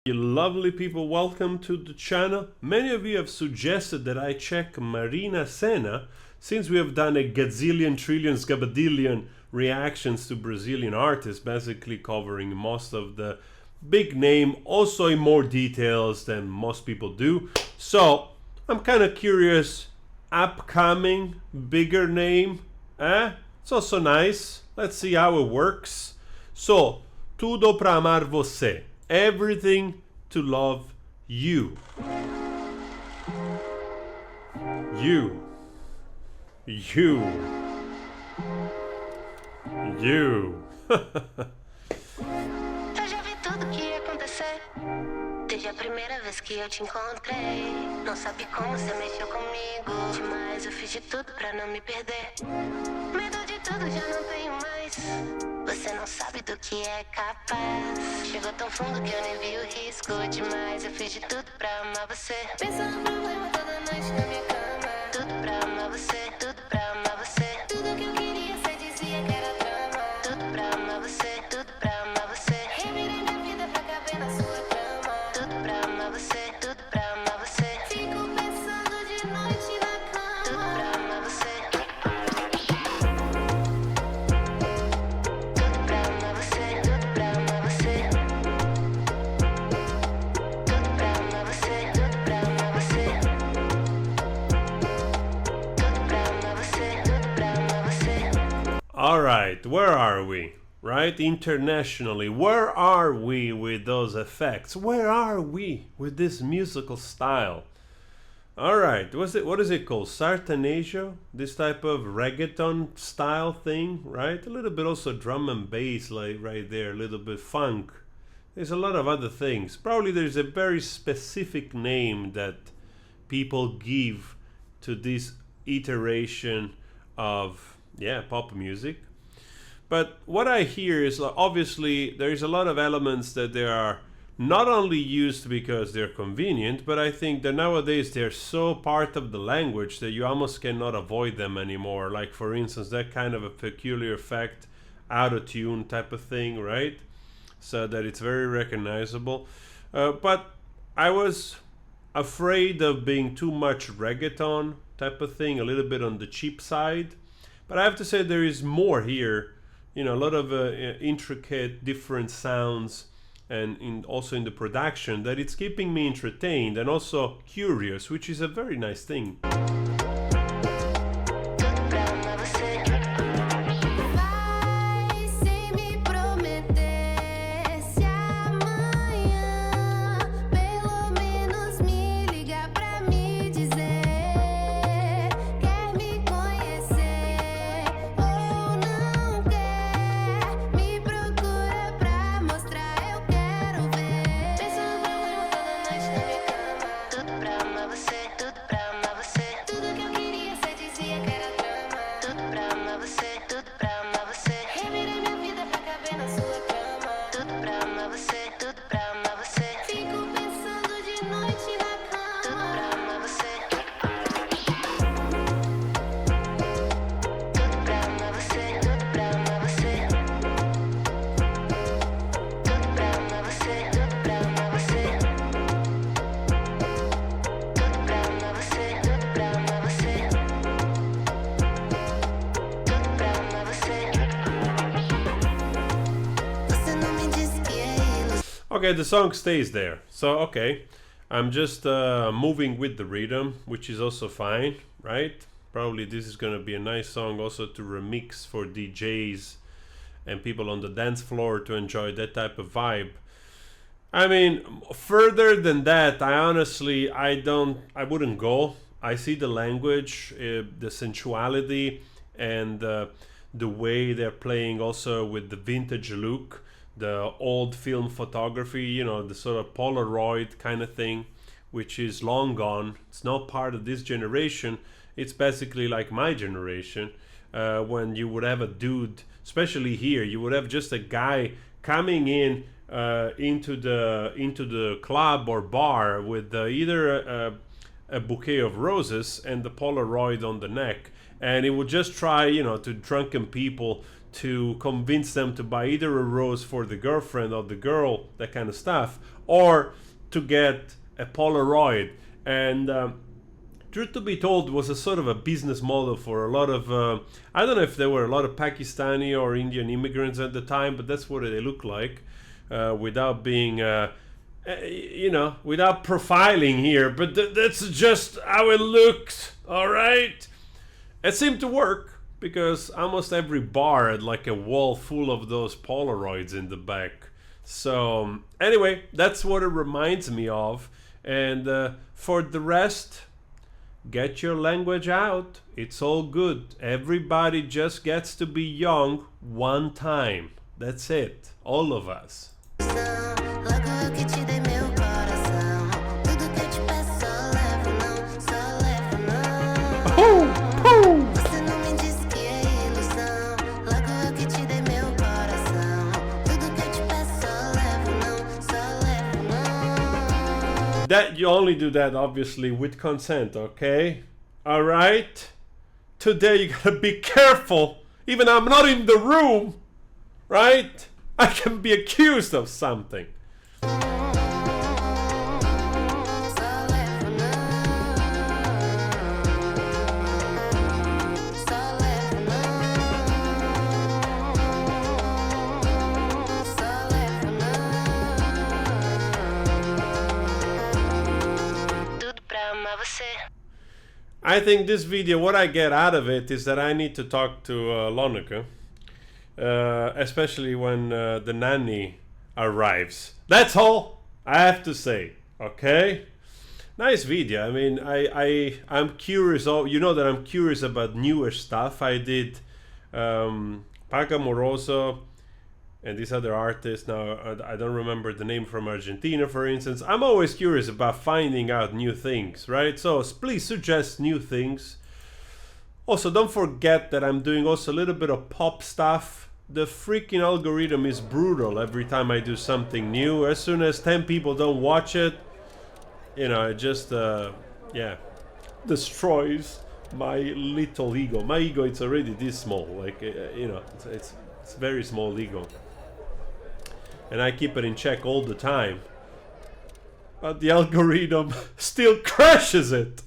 You lovely people, welcome to the channel. Many of you have suggested that I check MARINA SENA since we have done a gazillion, trillion, scabadillion reactions to Brazilian artists, basically covering most of the big name, also in more details than most people do. So I'm kind of curious, upcoming, bigger name, it's also nice. Let's see how it works. So, tudo pra amar você. Everything to love you. You. Eu já vi tudo que ia acontecer desde a primeira vez que eu te encontrei. Não sabe como você mexeu comigo demais, eu fiz de tudo pra não me perder. Medo de tudo já não tenho mais. Você não sabe do que é capaz. Chegou tão fundo que eu nem vi o risco demais. Eu fiz de tudo pra amar você. Pensando no problema toda noite na minha cama. Tudo pra amar você, tudo pra amar você. Tudo que eu queria, você dizia que era drama. Tudo pra amar você, tudo pra amar você. Revirei minha vida pra caber na sua cama. Tudo pra amar você, tudo pra amar você. Fico pensando de noite na cama. Tudo pra amar você. Alright, where are we? Right? Internationally, where are we with those effects? Where are we with this musical style? Alright, what is it called? Sartanejo? This type of reggaeton style thing, right? A little bit also drum and bass, like right there, a little bit funk. There's a lot of other things. Probably there's a very specific name that people give to this iteration of pop music. But what I hear is obviously there's a lot of elements that they are not only used because they're convenient, but I think that nowadays they're so part of the language that you almost cannot avoid them anymore. Like for instance, that kind of a peculiar effect, auto-tune type of thing, right? So that it's very recognizable. But I was afraid of being too much reggaeton type of thing, a little bit on the cheap side. But I have to say there is more here, you know, a lot of intricate different sounds, and also in the production, that it's keeping me entertained and also curious, which is a very nice thing. Okay, the song stays there. So, okay, I'm just moving with the rhythm, which is also fine, right? Probably this is going to be a nice song also to remix for DJs and people on the dance floor to enjoy that type of vibe. I mean, further than that, I wouldn't go. I see the language, the sensuality, and the way they're playing also with the vintage look, the old film photography, you know, the sort of Polaroid kind of thing, which is long gone. It's not part of this generation. It's basically like my generation, when you would have a dude, especially here, you would have just a guy coming in into the club or bar with either a bouquet of roses and the Polaroid on the neck, and he would just try, you know, to drunken people to convince them to buy either a rose for the girlfriend or the girl, that kind of stuff, or to get a Polaroid. And truth to be told, was a sort of a business model for a lot of I don't know if there were a lot of Pakistani or Indian immigrants at the time, but that's what they look like, without being you know, without profiling here, but that's just how it looked. All right, it seemed to work because almost every bar had like a wall full of those Polaroids in the back. So anyway, that's what it reminds me of. And for the rest, get your language out. It's all good. Everybody just gets to be young one time. That's it. All of us. That you only do that obviously with consent, okay? All right? Today you gotta be careful. Even I'm not in the room, right? I can be accused of something. I think this video, what I get out of it is that I need to talk to Lonneke, especially when the nanny arrives. That's all I have to say, okay? Nice video. I mean, I'm curious. You know that I'm curious about newer stuff. I did Paga Moroso and these other artists. Now, I don't remember the name from Argentina, for instance. I'm always curious about finding out new things, right? So please suggest new things. Also, don't forget that I'm doing also a little bit of pop stuff. The freaking algorithm is brutal every time I do something new. As soon as 10 people don't watch it, you know, it just, yeah, destroys my little ego. My ego, it's already this small. Like, you know, it's very small ego. And I keep it in check all the time. But the algorithm still crashes it.